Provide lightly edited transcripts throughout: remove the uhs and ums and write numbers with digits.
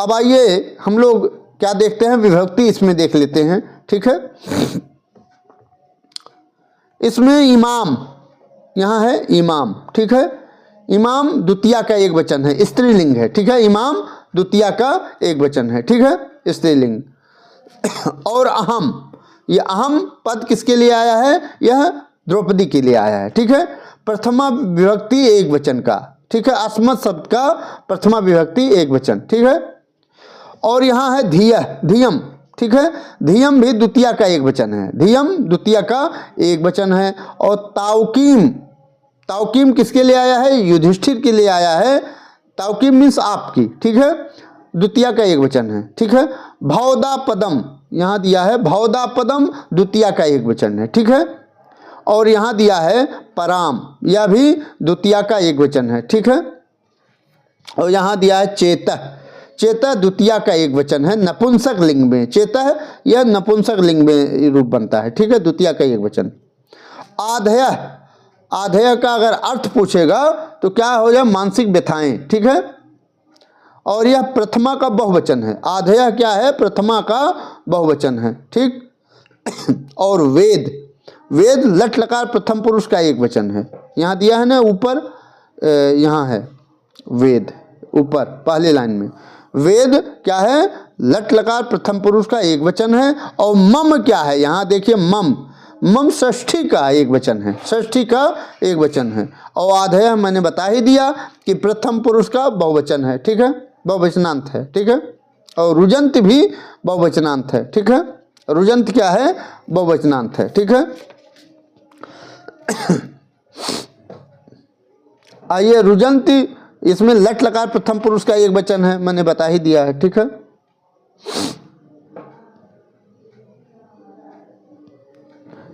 अब आइए हम लोग क्या देखते हैं, विभक्ति इसमें देख लेते हैं। ठीक है, इसमें इमाम, यहाँ है इमाम। ठीक है, इमाम द्वितीया का एक वचन है, स्त्रीलिंग है। ठीक है, इमाम द्वितीया का एक वचन है। ठीक है, स्त्रीलिंग। और अहम, ये अहम पद किसके लिए आया है, यह द्रौपदी के लिए आया है। ठीक है, प्रथमा विभक्ति एक वचन का। ठीक है, अस्मत् शब्द का प्रथमा विभक्ति एक वचन। ठीक है, और यहाँ है धिय, धियम। ठीक है, धियम भी द्वितीया का एक वचन है, धियम द्वितीया का एक वचन है। और ताउकीम, ताउकीम किसके लिए आया है, युधिष्ठिर के लिए आया है। ताउकीम मीन्स आपकी। ठीक है, द्वितीया का एक वचन है। ठीक है, भवदा पदम, यहाँ दिया है भवदा पदम, द्वितीया का एक वचन है। ठीक है, और यहाँ दिया है पराम, यह भी द्वितीया का एक वचन है। ठीक है, और यहाँ दिया है चेतः, चेतः द्वितीया का एक वचन है, नपुंसक लिंग में। चेतः यह नपुंसक लिंग में रूप बनता है। ठीक है, द्वितीया का एक वचन। आधेय, आधेय का अगर अर्थ पूछेगा तो क्या हो जाए, मानसिक व्यथाएं। ठीक है, और यह प्रथमा का बहुवचन है। आधेय क्या है, प्रथमा का बहुवचन है। ठीक, और वेद, वेद लट लकार प्रथम पुरुष का एक वचन है। यहाँ दिया है ना ऊपर, यहाँ है वेद ऊपर पहले लाइन में। वेद क्या है, लट लकार प्रथम पुरुष का एक वचन है। और मम क्या है, यहाँ देखिए मम, मम षष्ठी का एक वचन है, षष्ठी का एक वचन है। और आधेय मैंने बता ही दिया कि प्रथम पुरुष का बहुवचन है। ठीक है, बहुवचनांत है। ठीक है, और रुजंत भी बहुवचनांत है। ठीक है, रुजंत क्या है, बहुवचनांत है। ठीक है, आइए रुजंत, इसमें लट लकार प्रथम पुरुष का एक वचन है, मैंने बता ही दिया है। ठीक है,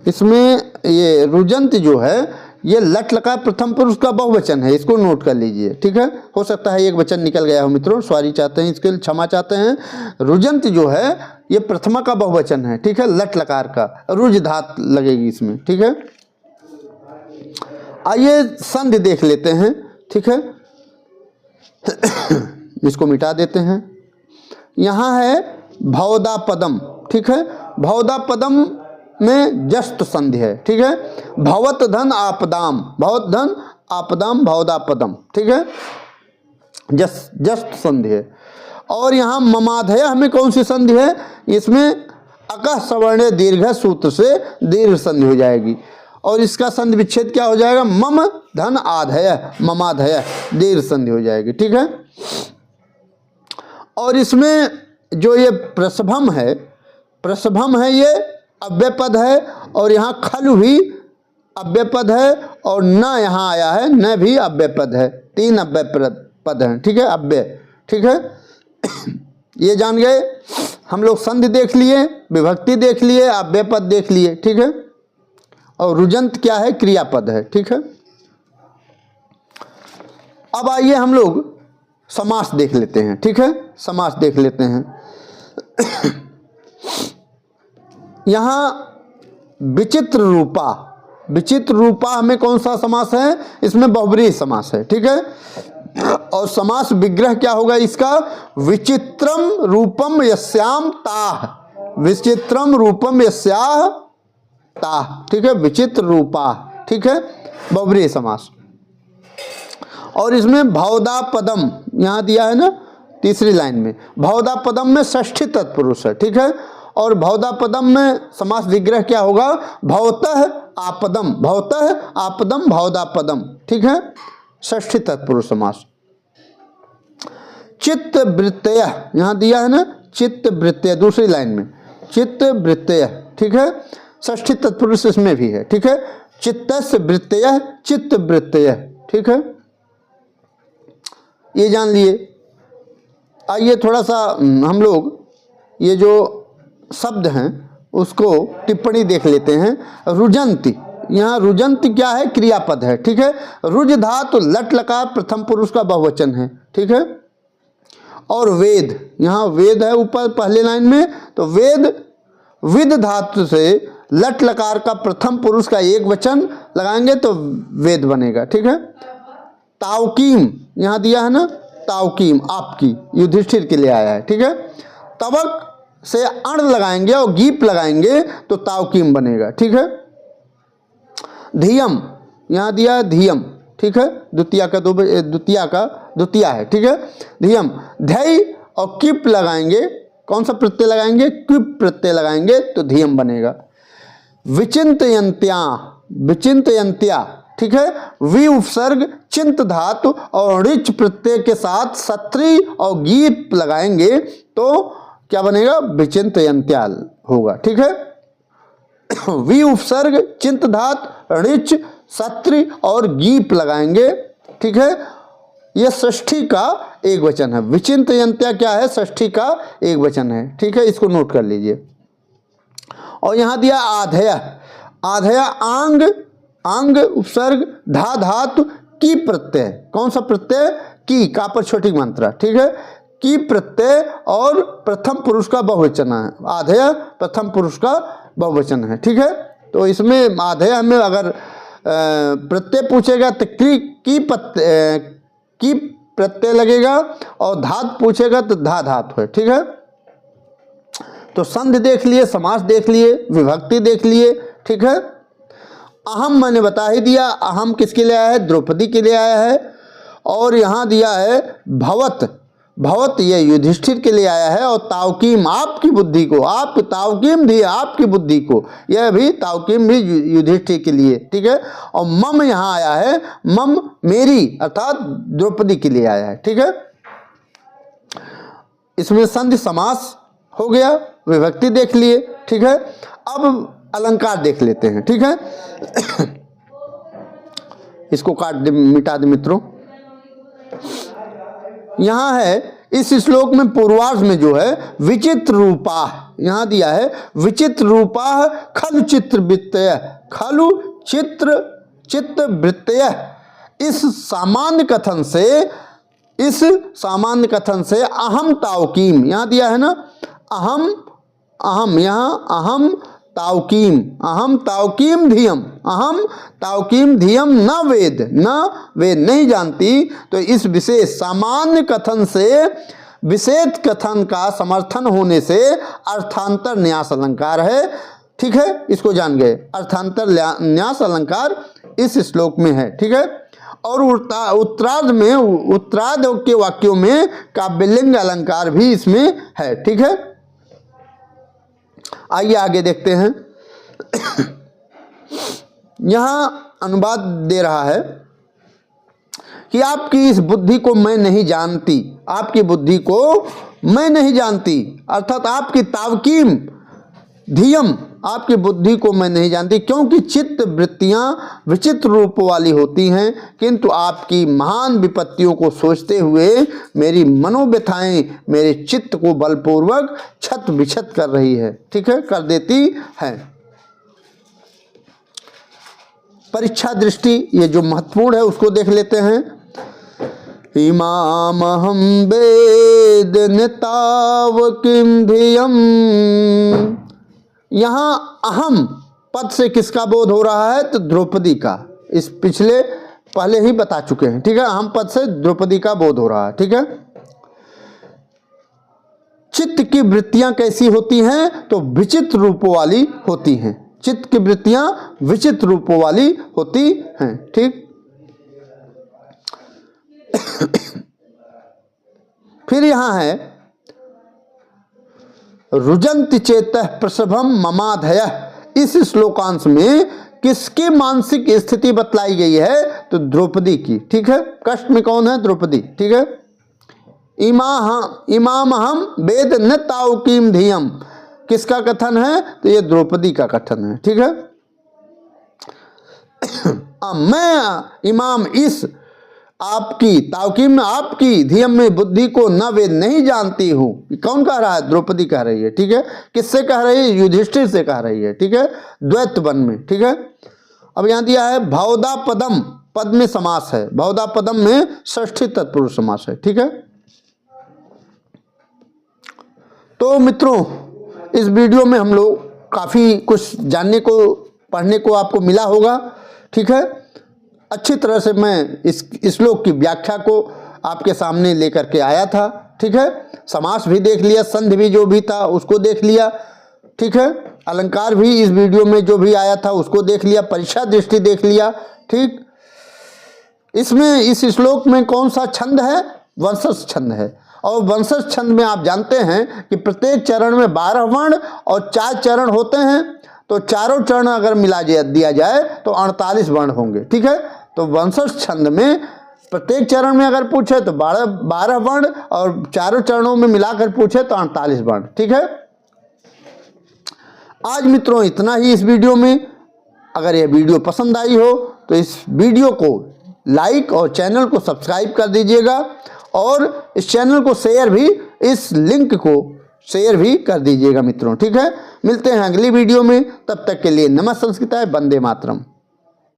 इसमें ये रुजंत जो है ये लट लकार प्रथम पुरुष का बहुवचन है, इसको नोट कर लीजिए। ठीक है, हो सकता है एक वचन निकल गया हो मित्रों, सॉरी चाहते हैं, इसके लिए क्षमा चाहते हैं। रुजंत जो है ये प्रथमा का बहुवचन है। ठीक है, लट लकार का, रुज धात लगेगी इसमें। ठीक है, आइए संधि देख लेते हैं। ठीक है, इसको मिटा देते हैं। यहाँ है भवदा पदम। ठीक है, भवदा पदम में जस्त संधि है। ठीक है, भवत धन आपदाम, भवत धन आपदाम भवदा पदम। ठीक है, जस्त संधि है। और यहाँ ममाधय में कौन सी संधि है, इसमें अकः सवर्ण दीर्घ सूत्र से दीर्घ संधि हो जाएगी। और इसका संधि विच्छेद क्या हो जाएगा, मम धन आधय, ममाधय, दीर्घ संधि हो जाएगी। ठीक है, और इसमें जो ये प्रसभम है, प्रसभम है ये अव्यय पद है। और यहाँ खलु भी अव्यय पद है, और न यहाँ आया है, न भी अव्यय पद है। तीन अव्यय पद हैं। ठीक है, अव्यय। ठीक है, ये जान गए हम लोग, संधि देख लिए, विभक्ति देख लिए, अव्यय पद देख लिए। ठीक है, और रुजंत क्या है, क्रियापद है। ठीक है, अब आइए हम लोग समास देख लेते हैं। ठीक है, समास देख लेते हैं। यहाँ विचित्र रूपा, विचित्र रूपा में कौन सा समास है, इसमें बहुब्रीहि समास है। ठीक है, और समास विग्रह क्या होगा इसका, विचित्रम रूपम यस्याम ताः, विचित्रम रूपम यस्याः ताः। ठीक है, विचित्र रूपा। ठीक है, बहुब्रीहि समास। और इसमें भवदा पदम यहाँ दिया है ना तीसरी लाइन में, भवदा पदम में षष्ठी तत्पुरुष है। ठीक है, और भवदा पदम में समास विग्रह क्या होगा, भवतः आपदम, भवतः आपदम भवदा पदम। ठीक है, षष्ठी तत्पुरुष समास। चित्त वृत्तय यहाँ दिया है ना, चित्त वृत्तय दूसरी लाइन में, चित्त वृत्तय। ठीक है, षष्ठी तत्पुरुष इसमें भी है। ठीक है, चित्तस्य वृत्तय, चित्त वृत्तय। ठीक है, ये जान लिए। आइए थोड़ा सा हम लोग ये जो शब्द हैं उसको टिप्पणी देख लेते हैं। रुजंती, यहाँ रुजंत क्या है, क्रियापद है। ठीक है, रुज धातु लट लकार प्रथम पुरुष का बहुवचन है। ठीक है, और वेद, यहाँ वेद है ऊपर पहले लाइन में, तो वेद विद धातु से लट लकार का प्रथम पुरुष का एक वचन लगाएंगे तो वेद बनेगा। ठीक है, ताउकीम यहाँ दिया है ना, तावकीम आपकी, युधिष्ठिर के लिए आया है, ठीक है। तवक से अण लगाएंगे और गीप लगाएंगे तो तावकीम बनेगा, ठीक है। धियम यहाँ दिया है धियम, ठीक है, द्वितीया है, ठीक है। धियम, धैय और किप लगाएंगे, कौन सा प्रत्यय लगाएंगे, किप प्रत्यय लगाएंगे तो धियम बनेगा। विचिंतयंत्या, ठीक है, वि उपसर्ग चिंत धातु और ऋच प्रत्यय के साथ सत्री और गीप लगाएंगे तो क्या बनेगा, विचिंतयंत्याल होगा, ठीक है। वि उपसर्ग चिंत धातु ऋच सत्री और गीप लगाएंगे, ठीक है। यह षष्ठी का एक वचन है। विचिंतयंत्या क्या है, षष्ठी का एक वचन है, ठीक है, इसको नोट कर लीजिए। और यहाँ दिया आधेय, आधेय आंग, आंग उपसर्ग धा धातु की प्रत्यय, कौन सा प्रत्यय, की, का पर छोटी मात्रा, ठीक है, की प्रत्यय और प्रथम पुरुष का बहुवचन है। आधेय प्रथम पुरुष का बहुवचन है, ठीक है। तो इसमें आधेय में अगर प्रत्यय पूछेगा तो की प्रत्यय लगेगा और धात पूछेगा तो धा धातु है, ठीक है। तो संधि देख लिए, समास देख लिए, विभक्ति देख लिए, ठीक है। अहम मैंने बता ही दिया, अहम किसके लिए आया है, द्रौपदी के लिए आया है। और यहाँ दिया है भवत, भवत ये युधिष्ठिर के लिए आया है। और तावकीम आपकी बुद्धि को, आप तावकीम दी आपकी बुद्धि को, यह भी तावकीम भी युधिष्ठिर के लिए, ठीक है। और मम यहाँ आया है, मम मेरी अर्थात द्रौपदी के लिए आया है, ठीक है। इसमें संधि समास हो गया, विभक्ति देख लिए, ठीक है। अब अलंकार देख लेते हैं, ठीक है। इसको काट दे, मिटा दे मित्रों। यहाँ है इस श्लोक में पूर्वार्ध में जो है विचित्र रूपा, यहाँ दिया है विचित्र रूपा खलु चित्र वृत्तय, खलु चित्र चित्त वृत्तय। इस सामान्य कथन से अहम तावकीम, यहाँ दिया है ना अहम, अहम यहाँ अहम तावकीम, अहम तावकीम धियम, अहम तावकीम धियम न वेद, न वेद नहीं जानती। तो इस विशेष सामान्य कथन से विशेष कथन का समर्थन होने से अर्थांतर न्यास अलंकार है, ठीक है, इसको जान गए। अर्थांतर न्यास अलंकार इस श्लोक में है, ठीक है। और उत्तरार्ध में, उत्तरार्ध के वाक्यों में काव्यलिंग अलंकार भी इसमें है, ठीक है। आइए आगे देखते हैं। यहां अनुवाद दे रहा है कि आपकी इस बुद्धि को मैं नहीं जानती, आपकी बुद्धि को मैं नहीं जानती, अर्थात आपकी तावकीम धियम, आपकी बुद्धि को मैं नहीं जानती, क्योंकि चित्त वृत्तियां विचित्र रूप वाली होती हैं, किंतु आपकी महान विपत्तियों को सोचते हुए मेरी मनोव्यथाएं मेरे चित्त को बलपूर्वक छत विछत कर रही है, ठीक है, कर देती है। परीक्षा दृष्टि ये जो महत्वपूर्ण है उसको देख लेते हैं। इमाम हम वेद नेताव किम धियम, यहाँ अहम पद से किसका बोध हो रहा है, तो द्रौपदी का। इस पिछले पहले ही बता चुके हैं, ठीक है, अहम पद से द्रौपदी का बोध हो रहा है, ठीक है। चित्त की वृत्तियां कैसी होती हैं, तो विचित्र रूपों वाली होती हैं, चित्त की वृत्तियां विचित्र रूपों वाली होती हैं, ठीक। फिर यहां है रुजंत चेतः प्रसभम ममाधय। इस श्लोकांश में किसकी मानसिक स्थिति बतलाई गई है, तो द्रौपदी की, ठीक है। कष्ट में कौन है, द्रौपदी, ठीक है। इमाम हम वेद न तावकीम धियम, किसका कथन है, तो ये द्रौपदी का कथन है, ठीक है। मैं इमाम इस आपकी तावकीम में आपकी धियम में बुद्धि को न वेद नहीं जानती हूँ, कौन कह रहा है, द्रौपदी कह रही है, ठीक है। किससे कह रही है, युधिष्ठिर से कह रही है, ठीक है, द्वैत वन में, ठीक है। अब यहाँ दिया है भवदा पदम, पद में समास है, भवदा पदम में षष्ठी तत्पुरुष समास है, ठीक है। तो मित्रों इस वीडियो में हम लोग काफ़ी कुछ जानने को पढ़ने को आपको मिला होगा, ठीक है। अच्छी तरह से मैं इस श्लोक की व्याख्या को आपके सामने लेकर के आया था। ठीक है, समास भी देख लिया, संधि भी जो भी था उसको देख लिया। ठीक है, अलंकार भी इस वीडियो में जो भी आया था उसको देख लिया, परीक्षा दृष्टि देख लिया। ठीक, इसमें इस श्लोक में कौन सा छंद है? वंशज छंद है। और वंशज छंद में आप जानते हैं कि प्रत्येक चरण में 12 वर्ण और 4 चरण होते हैं, तो चारों चरण अगर मिला दिया जाए तो 48 वर्ण होंगे। ठीक है, तो वंशज छंद में प्रत्येक चरण में अगर पूछे तो 12 वर्ण और चारों चरणों में मिलाकर पूछे तो 48 वर्ण। ठीक है, आज मित्रों इतना ही इस वीडियो में। अगर यह वीडियो पसंद आई हो तो इस वीडियो को लाइक और चैनल को सब्सक्राइब कर दीजिएगा और इस चैनल को शेयर भी, इस लिंक को शेयर भी कर दीजिएगा मित्रों। ठीक है, मिलते हैं अगली वीडियो में, तब तक के लिए नमः संस्कृताय, वंदे मातरम।